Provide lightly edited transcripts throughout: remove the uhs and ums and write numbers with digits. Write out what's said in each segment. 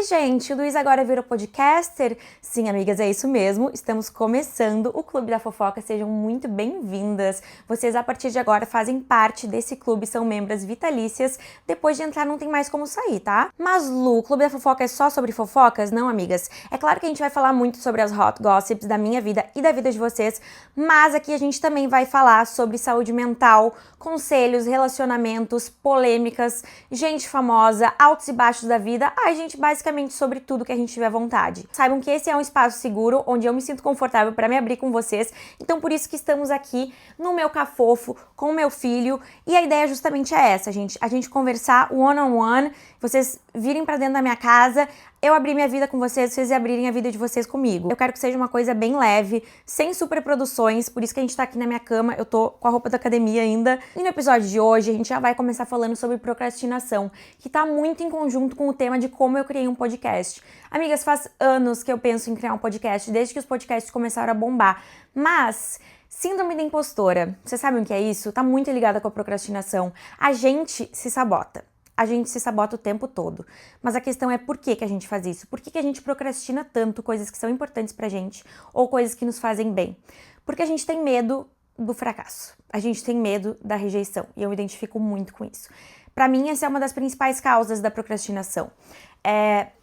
gente, o Luiz agora virou podcaster? Sim, amigas, é isso mesmo. Estamos começando o Clube da Fofoca. Sejam muito bem-vindas. Vocês, a partir de agora, fazem parte desse clube, são membros vitalícias. Depois de entrar, não tem mais como sair, tá? Mas, Lu, o Clube da Fofoca é só sobre fofocas? Não, amigas. É claro que a gente vai falar muito sobre as hot gossips da minha vida e da vida de vocês, mas aqui a gente também vai falar sobre saúde mental, conselhos, relacionamentos, polêmicas, gente famosa, altos e baixos da vida. Ai, gente, basicamente sobre tudo que a gente tiver vontade. Saibam que esse é um espaço seguro, onde eu me sinto confortável para me abrir com vocês. Então, por isso que estamos aqui no meu cafofo, com o meu filho. E a ideia justamente é essa, gente. A gente conversar one-on-one, vocês virem para dentro da minha casa, eu abrir minha vida com vocês, vocês abrirem a vida de vocês comigo. Eu quero que seja uma coisa bem leve, sem superproduções, por isso que a gente tá aqui na minha cama, eu tô com a roupa da academia ainda. E no episódio de hoje, a gente já vai começar falando sobre procrastinação, que tá muito em conjunto com o tema de como eu criei um podcast. Amigas, faz anos que eu penso em criar um podcast, desde que os podcasts começaram a bombar, mas síndrome da impostora, vocês sabem o que é isso? Tá muito ligada com a procrastinação. A gente se sabota. A gente se sabota o tempo todo. Mas a questão é por que a gente faz isso? Por que a gente procrastina tanto coisas que são importantes pra gente ou coisas que nos fazem bem? Porque a gente tem medo do fracasso. A gente tem medo da rejeição. E eu me identifico muito com isso. Pra mim, essa é uma das principais causas da procrastinação.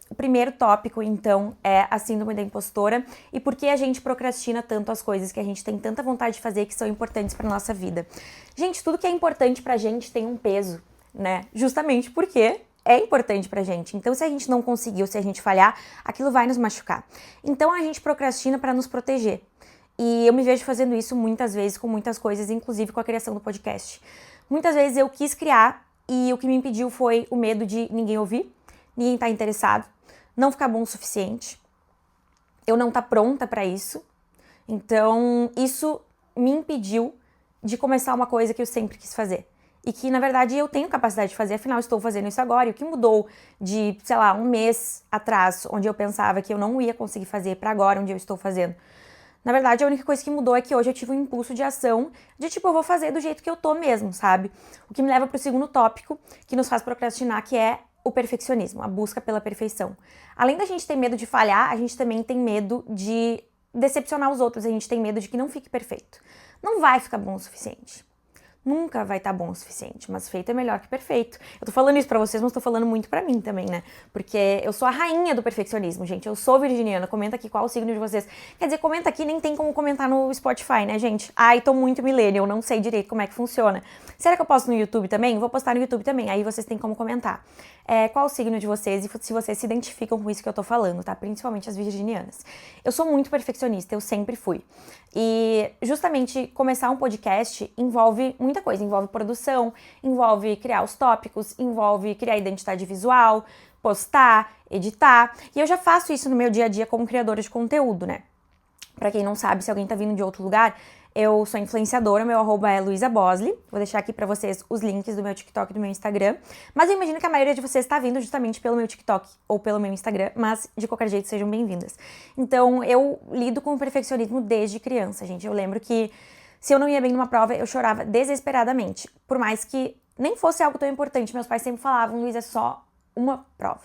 O primeiro tópico, então, é a síndrome da impostora e por que a gente procrastina tanto as coisas que a gente tem tanta vontade de fazer que são importantes pra nossa vida. Gente, tudo que é importante pra gente tem um peso, né? Justamente porque é importante pra gente. Então, se a gente não conseguiu, se a gente falhar, aquilo vai nos machucar. Então, a gente procrastina pra nos proteger. E eu me vejo fazendo isso muitas vezes com muitas coisas, inclusive com a criação do podcast. Muitas vezes eu quis criar e o que me impediu foi o medo de ninguém ouvir, ninguém tá interessado, não ficar bom o suficiente, eu não tá pronta pra isso. Então, isso me impediu de começar uma coisa que eu sempre quis fazer. E que, na verdade, eu tenho capacidade de fazer, afinal, estou fazendo isso agora. E o que mudou de, sei lá, um mês atrás, onde eu pensava que eu não ia conseguir fazer, pra agora, onde eu estou fazendo? Na verdade, a única coisa que mudou é que hoje eu tive um impulso de ação de, tipo, eu vou fazer do jeito que eu tô mesmo, sabe? O que me leva pro segundo tópico, que nos faz procrastinar, que é o perfeccionismo, a busca pela perfeição. Além da gente ter medo de falhar, a gente também tem medo de decepcionar os outros, a gente tem medo de que não fique perfeito. Não vai ficar bom o suficiente. Nunca vai estar bom o suficiente, mas feito é melhor que perfeito. Eu tô falando isso pra vocês, mas tô falando muito pra mim também, né? Porque eu sou a rainha do perfeccionismo, gente. Eu sou virginiana. Comenta aqui qual o signo de vocês. Quer dizer, comenta aqui, nem tem como comentar no Spotify, né, gente? Ai, tô muito millennial, não sei direito como é que funciona. Será que eu posto no YouTube também? Vou postar no YouTube também, aí vocês têm como comentar. Qual o signo de vocês e se vocês se identificam com isso que eu tô falando, tá? Principalmente as virginianas. Eu sou muito perfeccionista, eu sempre fui. E justamente começar um podcast envolve muita coisa, envolve produção, envolve criar os tópicos, envolve criar identidade visual, postar, editar. E eu já faço isso no meu dia a dia como criadora de conteúdo, né? Pra quem não sabe, se alguém tá vindo de outro lugar, eu sou influenciadora, meu arroba é Luísa Bosley. Vou deixar aqui pra vocês os links do meu TikTok e do meu Instagram. Mas eu imagino que a maioria de vocês tá vindo justamente pelo meu TikTok ou pelo meu Instagram, mas de qualquer jeito sejam bem-vindas. Então, eu lido com o perfeccionismo desde criança, gente. Eu lembro que se eu não ia bem numa prova, eu chorava desesperadamente. Por mais que nem fosse algo tão importante, meus pais sempre falavam, Luísa, é só uma prova.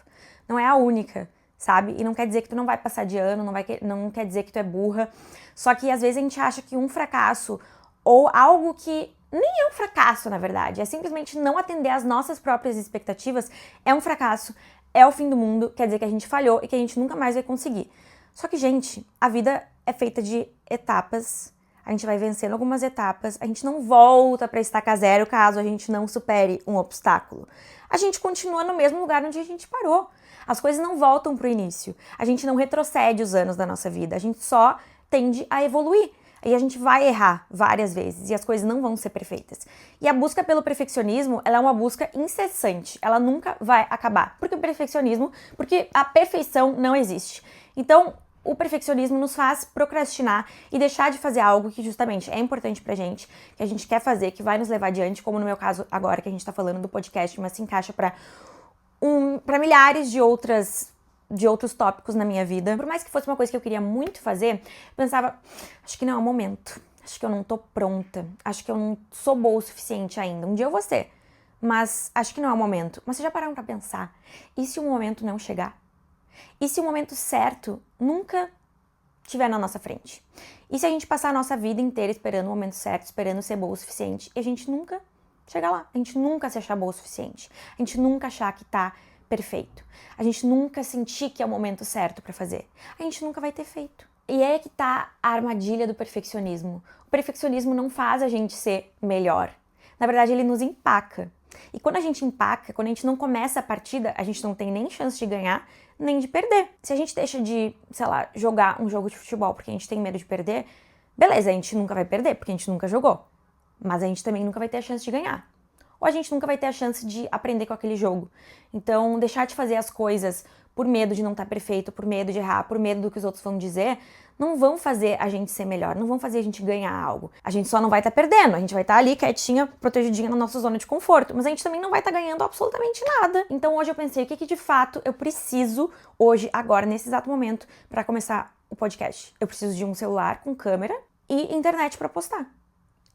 Não é a única, sabe? E não quer dizer que tu não vai passar de ano, não quer dizer que tu é burra. Só que às vezes a gente acha que um fracasso ou algo que nem é um fracasso, na verdade, é simplesmente não atender às nossas próprias expectativas, é um fracasso, é o fim do mundo, quer dizer que a gente falhou e que a gente nunca mais vai conseguir. Só que, gente, a vida é feita de etapas, a gente vai vencendo algumas etapas, a gente não volta para estaca zero caso a gente não supere um obstáculo. A gente continua no mesmo lugar onde a gente parou. As coisas não voltam pro início. A gente não retrocede os anos da nossa vida. A gente só tende a evoluir. E a gente vai errar várias vezes e as coisas não vão ser perfeitas. E a busca pelo perfeccionismo, ela é uma busca incessante. Ela nunca vai acabar. Porque a perfeição não existe. Então, o perfeccionismo nos faz procrastinar e deixar de fazer algo que justamente é importante pra gente, que a gente quer fazer, que vai nos levar adiante, como no meu caso agora, que a gente tá falando do podcast, mas se encaixa pra milhares de outros tópicos na minha vida. Por mais que fosse uma coisa que eu queria muito fazer, eu pensava, acho que não é o momento, acho que eu não tô pronta, acho que eu não sou boa o suficiente ainda. Um dia eu vou ser, mas acho que não é o momento. Mas vocês já pararam pra pensar, e se o momento não chegar? E se o momento certo nunca estiver na nossa frente? E se a gente passar a nossa vida inteira esperando o momento certo, esperando ser boa o suficiente, e a gente nunca chegar lá, a gente nunca se achar boa o suficiente, a gente nunca achar que tá perfeito, a gente nunca sentir que é o momento certo pra fazer, a gente nunca vai ter feito. E é que tá a armadilha do perfeccionismo. O perfeccionismo não faz a gente ser melhor. Na verdade, ele nos empaca. E quando a gente empaca, quando a gente não começa a partida, a gente não tem nem chance de ganhar, nem de perder. Se a gente deixa de, sei lá, jogar um jogo de futebol porque a gente tem medo de perder, beleza, a gente nunca vai perder, porque a gente nunca jogou. Mas a gente também nunca vai ter a chance de ganhar. Ou a gente nunca vai ter a chance de aprender com aquele jogo. Então, deixar de fazer as coisas por medo de não estar perfeito, por medo de errar, por medo do que os outros vão dizer, não vão fazer a gente ser melhor, não vão fazer a gente ganhar algo. A gente só não vai estar perdendo, a gente vai estar ali quietinha, protegidinha na nossa zona de conforto, mas a gente também não vai estar ganhando absolutamente nada. Então hoje eu pensei, o que de fato eu preciso hoje, agora, nesse exato momento, para começar o podcast? Eu preciso de um celular com câmera e internet para postar.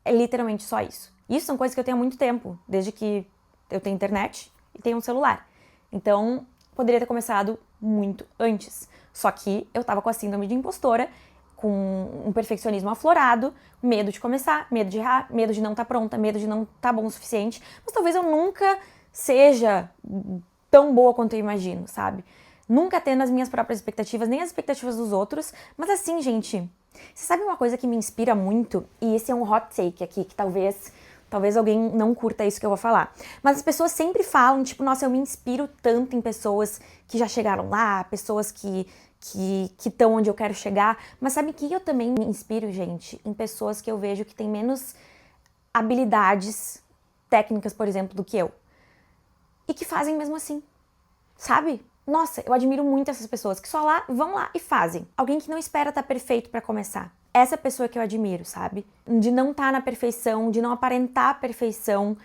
É literalmente só isso. Isso são coisas que eu tenho há muito tempo, desde que eu tenho internet e tenho um celular. Então, poderia ter começado muito antes. Só que eu tava com a síndrome de impostora, com um perfeccionismo aflorado, medo de começar, medo de errar, medo de não estar pronta, medo de não estar bom o suficiente. Mas talvez eu nunca seja tão boa quanto eu imagino, sabe? Nunca tendo as minhas próprias expectativas, nem as expectativas dos outros. Mas assim, gente, você sabe uma coisa que me inspira muito? E esse é um hot take aqui, que talvez alguém não curta isso que eu vou falar. Mas as pessoas sempre falam, tipo, nossa, eu me inspiro tanto em pessoas que já chegaram lá, pessoas que estão onde eu quero chegar. Mas sabe que eu também me inspiro, gente, em pessoas que eu vejo que têm menos habilidades técnicas, por exemplo, do que eu. E que fazem mesmo assim, sabe? Nossa, eu admiro muito essas pessoas que só vão lá e fazem. Alguém que não espera estar perfeito pra começar. Essa pessoa que eu admiro, sabe? De não estar na perfeição, de não aparentar a perfeição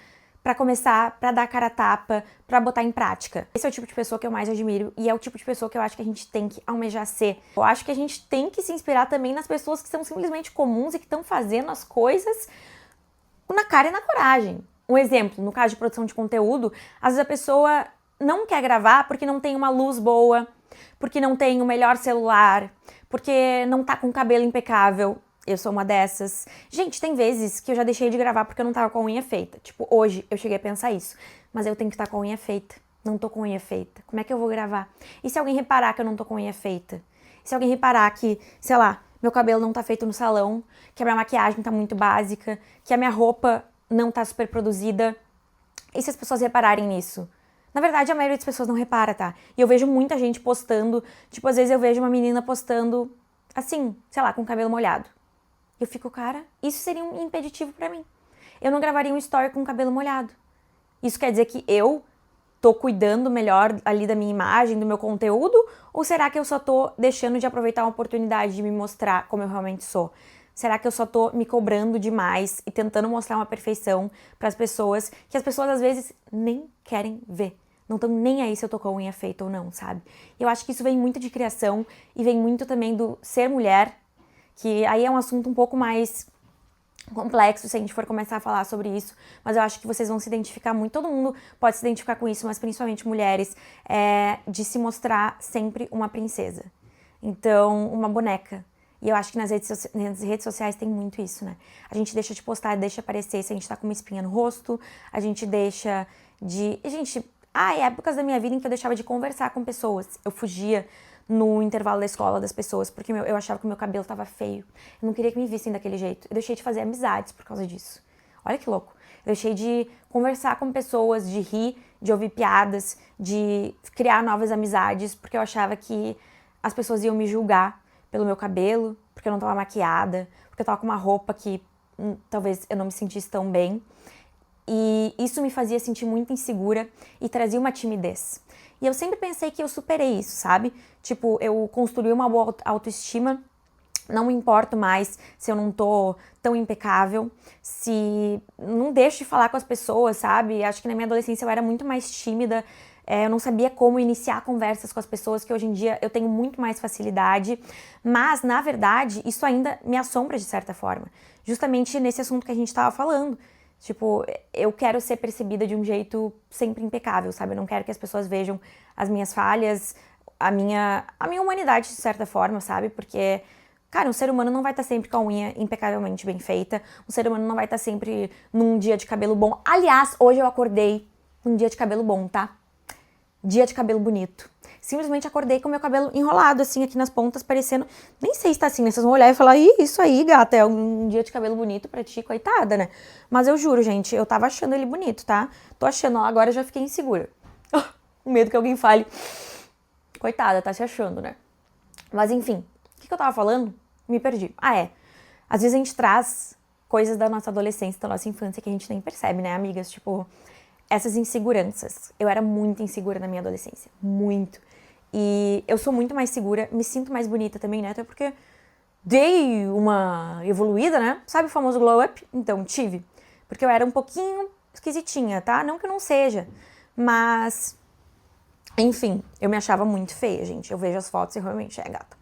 pra começar, pra dar a cara a tapa, pra botar em prática. Esse é o tipo de pessoa que eu mais admiro e é o tipo de pessoa que eu acho que a gente tem que almejar ser. Eu acho que a gente tem que se inspirar também nas pessoas que são simplesmente comuns e que estão fazendo as coisas na cara e na coragem. Um exemplo, no caso de produção de conteúdo, às vezes a pessoa não quer gravar porque não tem uma luz boa, porque não tem o melhor celular, porque não tá com o cabelo impecável. Eu sou uma dessas. Gente, tem vezes que eu já deixei de gravar porque eu não tava com a unha feita. Tipo, hoje eu cheguei a pensar isso. Mas eu tenho que estar com a unha feita. Não tô com a unha feita. Como é que eu vou gravar? E se alguém reparar que eu não tô com a unha feita? E se alguém reparar que, sei lá, meu cabelo não tá feito no salão, que a minha maquiagem tá muito básica, que a minha roupa não tá super produzida? E se as pessoas repararem nisso? Na verdade, a maioria das pessoas não repara, tá? E eu vejo muita gente postando, tipo, às vezes eu vejo uma menina postando, assim, sei lá, com o cabelo molhado. Eu fico, cara, isso seria um impeditivo pra mim. Eu não gravaria um story com o cabelo molhado. Isso quer dizer que eu tô cuidando melhor ali da minha imagem, do meu conteúdo? Ou será que eu só tô deixando de aproveitar uma oportunidade de me mostrar como eu realmente sou? Será que eu só tô me cobrando demais e tentando mostrar uma perfeição pras pessoas que as pessoas às vezes nem querem ver? Não estão nem aí se eu tô com a unha feita ou não, sabe? Eu acho que isso vem muito de criação e vem muito também do ser mulher, que aí é um assunto um pouco mais complexo se a gente for começar a falar sobre isso, mas eu acho que vocês vão se identificar muito, todo mundo pode se identificar com isso, mas principalmente mulheres, de se mostrar sempre uma princesa. Então, uma boneca. E eu acho que nas redes sociais tem muito isso, né? A gente deixa de postar, deixa aparecer se a gente tá com uma espinha no rosto, a gente deixa de... Gente, épocas da minha vida em que eu deixava de conversar com pessoas. Eu fugia no intervalo da escola das pessoas, porque eu achava que o meu cabelo tava feio. Eu não queria que me vissem daquele jeito. Eu deixei de fazer amizades por causa disso. Olha que louco. Eu deixei de conversar com pessoas, de rir, de ouvir piadas, de criar novas amizades, porque eu achava que as pessoas iam me julgar pelo meu cabelo, porque eu não tava maquiada, porque eu tava com uma roupa que talvez eu não me sentisse tão bem. E isso me fazia sentir muito insegura e trazia uma timidez. E eu sempre pensei que eu superei isso, sabe? Tipo, eu construí uma boa autoestima, não me importo mais se eu não tô tão impecável, se não deixo de falar com as pessoas, sabe? Acho que na minha adolescência eu era muito mais tímida, eu não sabia como iniciar conversas com as pessoas, que hoje em dia eu tenho muito mais facilidade, mas, na verdade, isso ainda me assombra de certa forma, justamente nesse assunto que a gente tava falando. Tipo, eu quero ser percebida de um jeito sempre impecável, sabe? Eu não quero que as pessoas vejam as minhas falhas a minha humanidade, de certa forma, sabe? Porque, cara, um ser humano não vai estar sempre com a unha impecavelmente bem feita. Um ser humano não vai estar sempre num dia de cabelo bom. Aliás, hoje eu acordei num dia de cabelo bom, tá? Dia de cabelo bonito. Simplesmente acordei com meu cabelo enrolado, assim, aqui nas pontas, parecendo... Nem sei se tá assim, né? Vocês vão olhar e falar, ih, isso aí, gata, é um dia de cabelo bonito pra ti, coitada, né? Mas eu juro, gente, eu tava achando ele bonito, tá? Tô achando, ó, agora eu já fiquei insegura. Com medo que alguém fale, coitada, tá se achando, né? Mas enfim, o que eu tava falando? Me perdi. Às vezes a gente traz coisas da nossa adolescência, da nossa infância, que a gente nem percebe, né, amigas? Tipo, essas inseguranças. Eu era muito insegura na minha adolescência. Muito. E eu sou muito mais segura, me sinto mais bonita também, né? Até porque dei uma evoluída, né? Sabe o famoso glow up? Então, tive. Porque eu era um pouquinho esquisitinha, tá? Não que eu não seja, mas... Enfim, eu me achava muito feia, gente. Eu vejo as fotos e realmente, gata.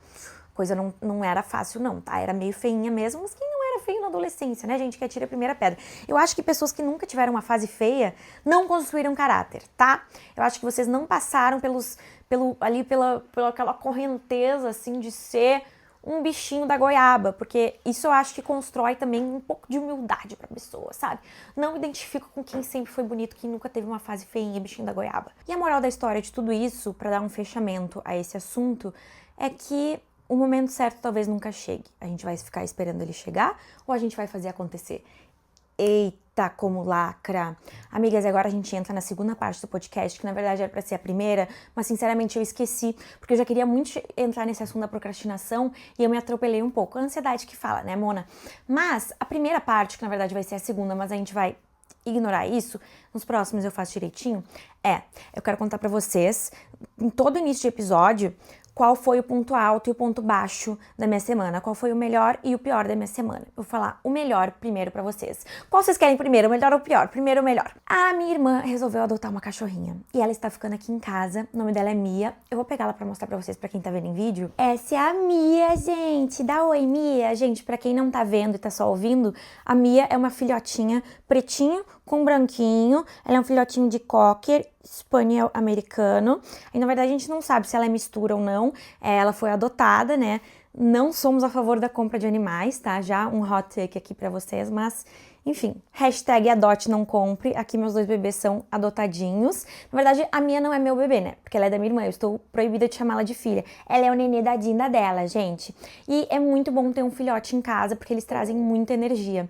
Coisa não era fácil, não, tá? Era meio feinha mesmo, mas quem não era feio na adolescência, né, gente? Que atira a primeira pedra. Eu acho que pessoas que nunca tiveram uma fase feia não construíram caráter, tá? Eu acho que vocês não passaram pela aquela correnteza, assim, de ser um bichinho da goiaba, porque isso eu acho que constrói também um pouco de humildade pra pessoa, sabe? Não me identifico com quem sempre foi bonito, quem nunca teve uma fase feinha, bichinho da goiaba. E a moral da história de tudo isso, pra dar um fechamento a esse assunto, é que o momento certo talvez nunca chegue. A gente vai ficar esperando ele chegar ou a gente vai fazer acontecer? Eita, como lacra! Amigas, agora a gente entra na segunda parte do podcast, que na verdade era pra ser a primeira, mas sinceramente eu esqueci, porque eu já queria muito entrar nesse assunto da procrastinação e eu me atropelei um pouco. A ansiedade que fala, né, Mona? Mas a primeira parte, que na verdade vai ser a segunda, mas a gente vai ignorar isso, nos próximos eu faço direitinho, eu quero contar pra vocês, em todo início de episódio, qual foi o ponto alto e o ponto baixo da minha semana, qual foi o melhor e o pior da minha semana. Eu vou falar o melhor primeiro pra vocês. Qual vocês querem primeiro, o melhor ou o pior? Primeiro o melhor. A minha irmã resolveu adotar uma cachorrinha e ela está ficando aqui em casa, o nome dela é Mia. Eu vou pegar ela pra mostrar pra vocês, pra quem tá vendo em vídeo. Essa é a Mia, gente. Dá oi, Mia. Gente, pra quem não tá vendo e tá só ouvindo, a Mia é uma filhotinha pretinho com branquinho. Ela é um filhotinho de Cocker Spaniel americano. E na verdade a gente não sabe se ela é mistura ou não. Ela foi adotada, né? Não somos a favor da compra de animais, tá? Já um hot take aqui pra vocês, mas enfim. Hashtag adote, não compre. Aqui meus dois bebês são adotadinhos. Na verdade, a minha não é meu bebê, né? Porque ela é da minha irmã, eu estou proibida de chamá-la de filha. Ela é o nenê da Dinda dela, gente. E é muito bom ter um filhote em casa, porque eles trazem muita energia.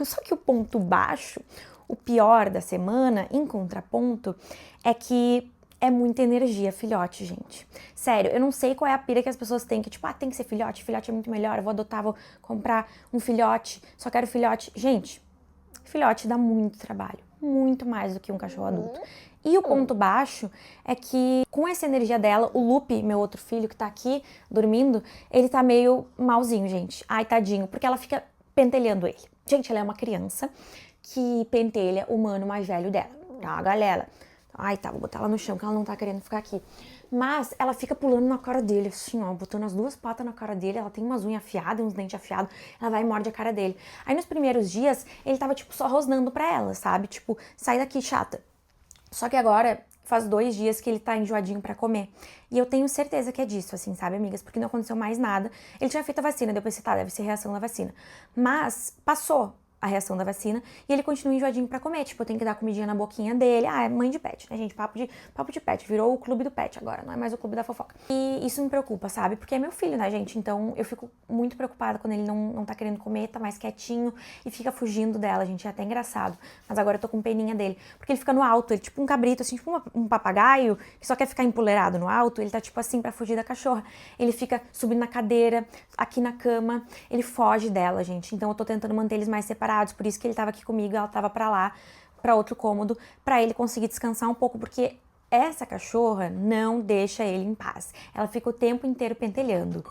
Só que o ponto baixo, o pior da semana, em contraponto, é que é muita energia, filhote, gente. Sério, eu não sei qual é a pira que as pessoas têm, que tipo, tem que ser filhote é muito melhor, eu vou adotar, vou comprar um filhote, só quero filhote. Gente, filhote dá muito trabalho, muito mais do que um cachorro adulto. E o ponto baixo é que, com essa energia dela, o Lupe, meu outro filho que tá aqui dormindo, ele tá meio malzinho, gente. Ai, tadinho, porque ela fica pentelhando ele. Gente, ela é uma criança que pentelha o mano mais velho dela, tá, galera? Ai, tá, vou botar ela no chão, que ela não tá querendo ficar aqui. Mas ela fica pulando na cara dele, assim, ó, botando as duas patas na cara dele. Ela tem umas unhas afiadas, uns dentes afiados. Ela vai e morde a cara dele. Aí, nos primeiros dias, ele tava, tipo, só rosnando pra ela, sabe? Tipo, sai daqui, chata. Só que agora, faz 2 dias que ele tá enjoadinho pra comer. E eu tenho certeza que é disso, assim, sabe, amigas? Porque não aconteceu mais nada. Ele tinha feito a vacina, depois você deve ser reação da vacina. Mas passou a reação da vacina e ele continua enjoadinho pra comer. Tipo, eu tenho que dar comidinha na boquinha dele. É mãe de pet, né, gente? Papo de pet. Virou o clube do pet agora, não é mais o clube da fofoca. E isso me preocupa, sabe? Porque é meu filho, né, gente? Então eu fico muito preocupada quando ele não tá querendo comer, tá mais quietinho e fica fugindo dela, gente. É até engraçado. Mas agora eu tô com peninha dele. Porque ele fica no alto, ele tipo um cabrito, assim, tipo um papagaio que só quer ficar empoleirado no alto. Ele tá tipo assim pra fugir da cachorra. Ele fica subindo na cadeira, aqui na cama. Ele foge dela, gente. Então eu tô tentando manter eles mais separados. Por isso que ele tava aqui comigo, ela tava pra lá, pra outro cômodo, pra ele conseguir descansar um pouco, porque essa cachorra não deixa ele em paz. Ela fica o tempo inteiro pentelhando.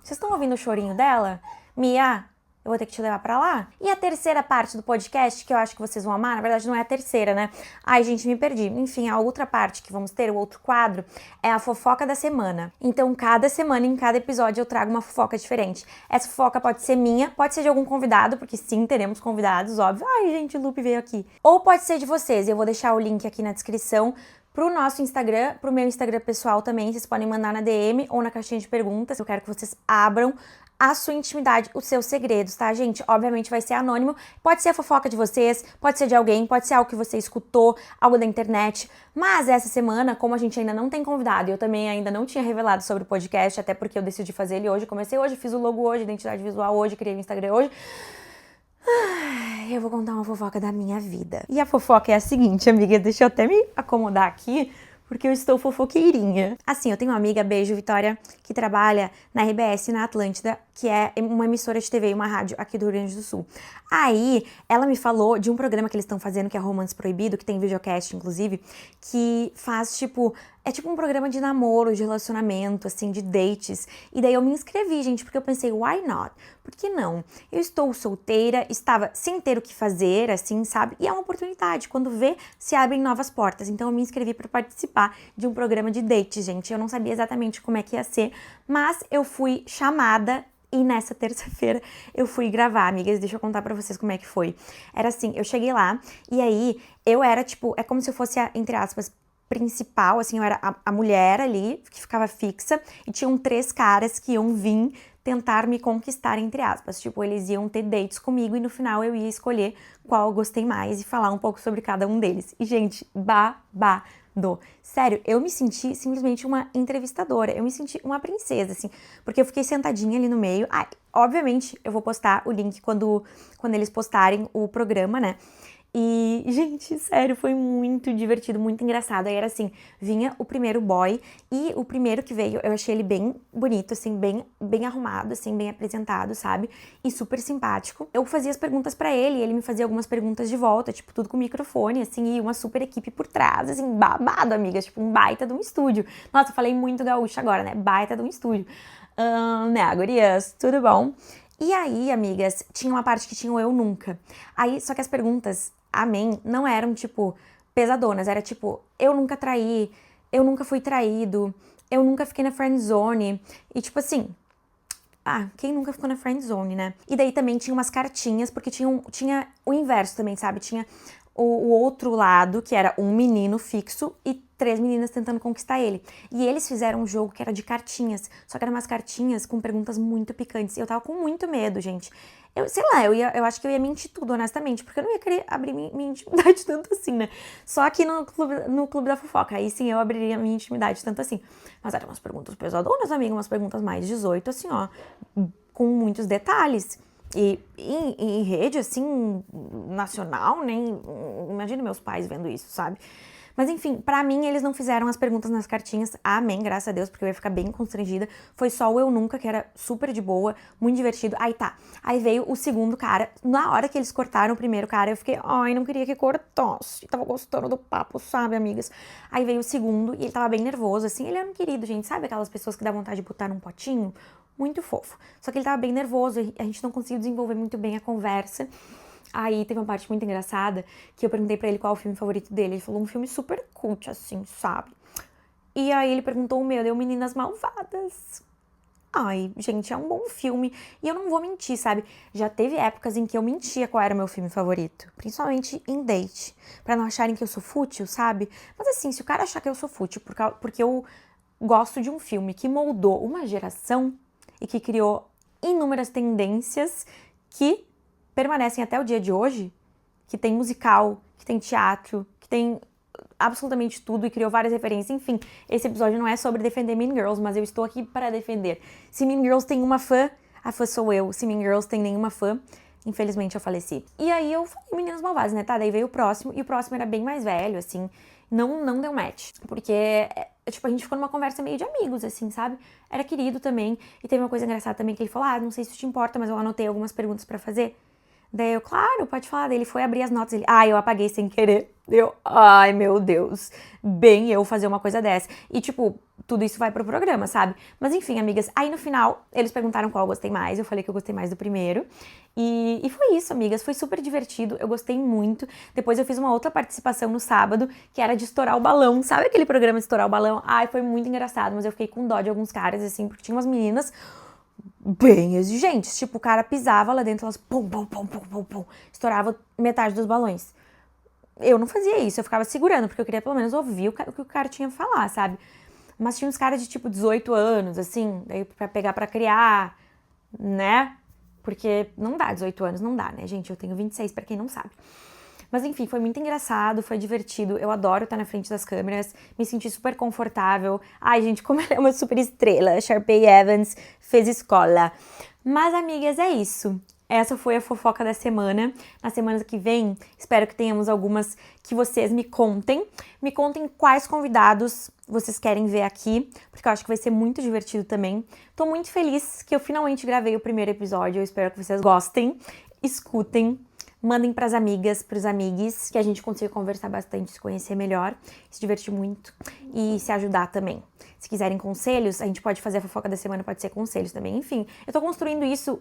Vocês estão ouvindo o chorinho dela? Mia, eu vou ter que te levar pra lá. E a terceira parte do podcast, que eu acho que vocês vão amar, na verdade não é a terceira, né? Ai, gente, me perdi. Enfim, a outra parte que vamos ter, o outro quadro, é a fofoca da semana. Então, cada semana, em cada episódio, eu trago uma fofoca diferente. Essa fofoca pode ser minha, pode ser de algum convidado, porque sim, teremos convidados, óbvio. Ai, gente, o Lupe veio aqui. Ou pode ser de vocês, eu vou deixar o link aqui na descrição Pro nosso Instagram, pro meu Instagram pessoal também, vocês podem mandar na DM ou na caixinha de perguntas. Eu quero que vocês abram a sua intimidade, os seus segredos, tá, gente? Obviamente vai ser anônimo, pode ser a fofoca de vocês, pode ser de alguém, pode ser algo que você escutou, algo da internet, mas essa semana, como a gente ainda não tem convidado e eu também ainda não tinha revelado sobre o podcast, até porque eu decidi fazer ele hoje, comecei hoje, fiz o logo hoje, identidade visual hoje, criei o Instagram hoje. Eu vou contar uma fofoca da minha vida. E a fofoca é a seguinte, amiga, deixa eu até me acomodar aqui, porque eu estou fofoqueirinha. Assim, eu tenho uma amiga, beijo, Vitória, que trabalha na RBS, na Atlântida, que é uma emissora de TV e uma rádio aqui do Rio Grande do Sul. Aí, ela me falou de um programa que eles estão fazendo, que é Romance Proibido, que tem videocast, inclusive, que faz, tipo... É tipo um programa de namoro, de relacionamento, assim, de dates. E daí eu me inscrevi, gente, porque eu pensei, why not? Por que não? Eu estou solteira, estava sem ter o que fazer, assim, sabe? E é uma oportunidade, quando vê, se abrem novas portas. Então eu me inscrevi para participar de um programa de dates, gente. Eu não sabia exatamente como é que ia ser, mas eu fui chamada. E nessa terça-feira eu fui gravar, amigas, deixa eu contar pra vocês como é que foi. Era assim, eu cheguei lá e aí eu era, tipo, é como se eu fosse a, entre aspas, principal, assim, eu era a mulher ali, que ficava fixa, e tinham 3 caras que iam vir tentar me conquistar, entre aspas. Tipo, eles iam ter dates comigo e no final eu ia escolher qual eu gostei mais e falar um pouco sobre cada um deles. E, gente, babado. Sério, eu me senti simplesmente uma entrevistadora, eu me senti uma princesa, assim, porque eu fiquei sentadinha ali no meio. Ah, obviamente, eu vou postar o link quando eles postarem o programa, né? E, gente, sério, foi muito divertido, muito engraçado. Aí era assim, vinha o primeiro boy e o primeiro que veio, eu achei ele bem bonito, assim, bem arrumado, assim, bem apresentado, sabe? E super simpático. Eu fazia as perguntas pra ele e ele me fazia algumas perguntas de volta, tipo, tudo com microfone, assim, e uma super equipe por trás, assim, babado, amigas, tipo, um baita de um estúdio. Nossa, eu falei muito gaúcho agora, né? Baita de um estúdio. Né, gurias, tudo bom? E aí, amigas, tinha uma parte que tinha o eu nunca. Aí, só que as perguntas, amém, não eram, tipo, pesadonas. Era tipo, eu nunca traí, eu nunca fui traído, eu nunca fiquei na friend zone. E tipo assim, quem nunca ficou na friend zone, né? E daí também tinha umas cartinhas, porque tinha o inverso também, sabe? Tinha o outro lado, que era um menino fixo e 3 meninas tentando conquistar ele. E eles fizeram um jogo que era de cartinhas, só que eram umas cartinhas com perguntas muito picantes. E eu tava com muito medo, gente. Eu, sei lá, eu acho que eu ia mentir tudo, honestamente, porque eu não ia querer abrir minha intimidade tanto assim, né? Só aqui no clube da fofoca, aí sim eu abriria minha intimidade tanto assim. Mas eram umas perguntas pesadonas, amiga, umas perguntas mais 18, assim, ó, com muitos detalhes. E em rede, assim, nacional, nem... Imagina meus pais vendo isso, sabe? Mas enfim, pra mim eles não fizeram as perguntas nas cartinhas, amém, graças a Deus, porque eu ia ficar bem constrangida. Foi só o Eu Nunca, que era super de boa, muito divertido. Aí tá, aí veio o segundo cara. Na hora que eles cortaram o primeiro cara, eu fiquei, ai, não queria que cortasse. Tava gostando do papo, sabe, amigas? Aí veio o segundo e ele tava bem nervoso, assim. Ele era um querido, gente, sabe aquelas pessoas que dá vontade de botar num potinho? Muito fofo. Só que ele tava bem nervoso, a gente não conseguiu desenvolver muito bem a conversa. Aí teve uma parte muito engraçada que eu perguntei pra ele qual é o filme favorito dele. Ele falou um filme super cult, assim, sabe? E aí ele perguntou o meu, deu Meninas Malvadas. Ai, gente, é um bom filme. E eu não vou mentir, sabe? Já teve épocas em que eu mentia qual era o meu filme favorito. Principalmente em date. Pra não acharem que eu sou fútil, sabe? Mas assim, se o cara achar que eu sou fútil porque eu gosto de um filme que moldou uma geração e que criou inúmeras tendências que permanecem até o dia de hoje, que tem musical, que tem teatro, que tem absolutamente tudo e criou várias referências. Enfim, esse episódio não é sobre defender Mean Girls, mas eu estou aqui para defender. Se Mean Girls tem uma fã, a fã sou eu. Se Mean Girls tem nenhuma fã, infelizmente eu faleci. E aí eu falei Meninas Malvadas, né, tá? Daí veio o próximo, e o próximo era bem mais velho, assim, não deu match, porque, tipo, a gente ficou numa conversa meio de amigos, assim, sabe? Era querido também, e teve uma coisa engraçada também, que ele falou, não sei se isso te importa, mas eu anotei algumas perguntas pra fazer. Daí eu, claro, pode falar. Daí ele foi abrir as notas, ele, eu apaguei sem querer. Ai, meu Deus, bem eu fazer uma coisa dessa. E, tipo, tudo isso vai pro programa, sabe? Mas enfim, amigas, aí no final, eles perguntaram qual eu gostei mais, eu falei que eu gostei mais do primeiro. E foi isso, amigas, foi super divertido, eu gostei muito. Depois eu fiz uma outra participação no sábado, que era de estourar o balão. Sabe aquele programa de estourar o balão? Ai, foi muito engraçado, mas eu fiquei com dó de alguns caras, assim, porque tinha umas meninas bem exigentes. Tipo, o cara pisava lá dentro, elas pum, pum, pum, pum, pum, pum, estourava metade dos balões. eu não fazia isso, eu ficava segurando, porque eu queria pelo menos ouvir o que o cara tinha a falar, sabe? Mas tinha uns caras de tipo 18 anos, assim, daí pra pegar pra criar, né? Porque não dá, 18 anos não dá, né, gente? Eu tenho 26, pra quem não sabe. Mas enfim, foi muito engraçado, foi divertido. Eu adoro estar na frente das câmeras, me senti super confortável. Ai, gente, como ela é uma super estrela, Sharpay Evans fez escola. Mas, amigas, é isso. Essa foi a fofoca da semana. Na semana que vem, espero que tenhamos algumas que vocês me contem. Me contem quais convidados vocês querem ver aqui, porque eu acho que vai ser muito divertido também. Tô muito feliz que eu finalmente gravei o primeiro episódio. Eu espero que vocês gostem, escutem. Mandem pras amigas, pros amigues, que a gente consiga conversar bastante, se conhecer melhor, se divertir muito e se ajudar também. Se quiserem conselhos, a gente pode fazer a fofoca da semana, pode ser conselhos também. Enfim, eu tô construindo isso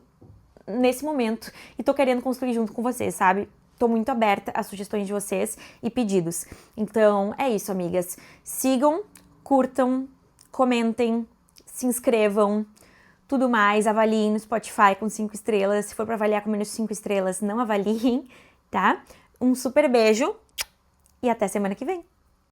nesse momento e tô querendo construir junto com vocês, sabe? Tô muito aberta às sugestões de vocês e pedidos. Então, é isso, amigas. Sigam, curtam, comentem, se inscrevam. Tudo mais, avaliem no Spotify com 5 estrelas. Se for para avaliar com menos 5 estrelas, não avaliem, tá? Um super beijo e até semana que vem.